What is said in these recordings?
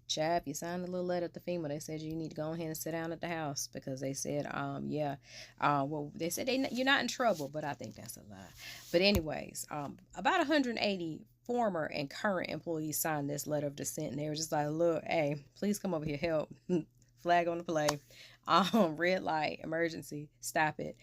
Chap, you signed a little letter to FEMA. They said you need to go ahead and sit down at the house because they said, yeah, well, they said you're not in trouble, but I think that's a lie. But anyways, about 180 former and current employees signed this letter of dissent, and they were just like, look, hey, please come over here, help. Flag on the play. Red light, emergency, stop it.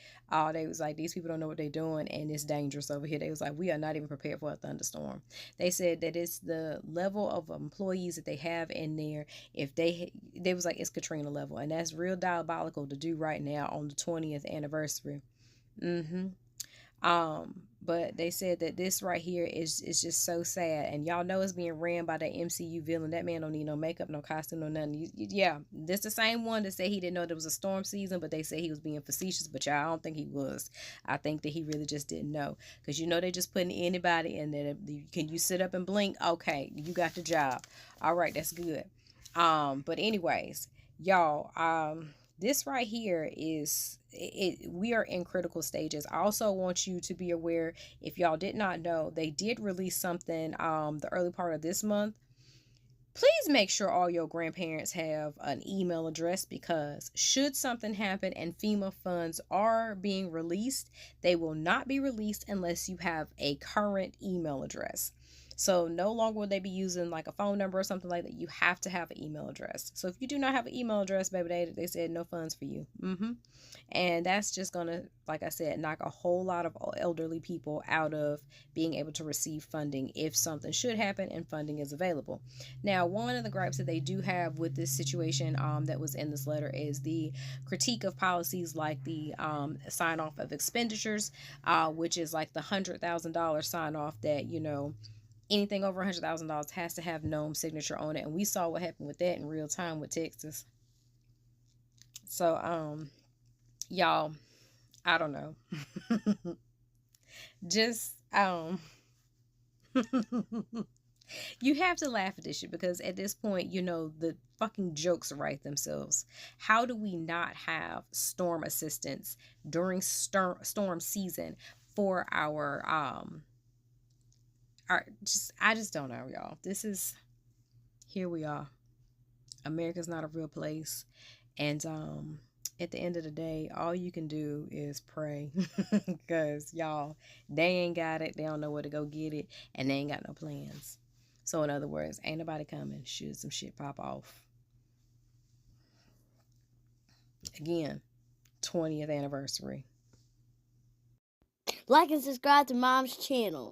They was like, these people don't know what they're doing, and it's dangerous over here. They was like, we are not even prepared for a thunderstorm. They said that it's the level of employees that they have in there. If they was like, it's Katrina level, and that's real diabolical to do right now on the 20th anniversary. But they said that this right here is just so sad, and y'all know it's being ran by that MCU villain. That man don't need no makeup, no costume, no nothing. Yeah, this the same one that said he didn't know there was a storm season, but they say he was being facetious. But y'all, I don't think he was. I think that he really just didn't know, because you know they just putting anybody in there. Can you sit up and blink? Okay, you got the job. All right, that's good. But anyways, y'all, this right here is it. We are in critical stages. I also want you to be aware, if y'all did not know, they did release something the early part of this month. Please make sure all your grandparents have an email address, because should something happen and FEMA funds are being released, they will not be released unless you have a current email address. So no longer will they be using like a phone number or something like that. You have to have an email address. So if you do not have an email address, baby, they said no funds for you. And that's just gonna, like I said, knock a whole lot of elderly people out of being able to receive funding if something should happen and funding is available. Now, one of the gripes that they do have with this situation that was in this letter is the critique of policies like the sign off of expenditures, which is like the $100,000 sign off that, anything over $100,000 has to have GNOME signature on it. And we saw what happened with that in real time with Texas. So, y'all, I don't know. Just, you have to laugh at this shit, because at this point, the fucking jokes write themselves. How do we not have storm assistance during storm season for our I just don't know, y'all. Here we are. America's not a real place, and at the end of the day, all you can do is pray, because y'all, they ain't got it, they don't know where to go get it, and they ain't got no plans. So in other words, ain't nobody coming should some shit pop off. Again, 20th anniversary. Like and subscribe to Mom's channel.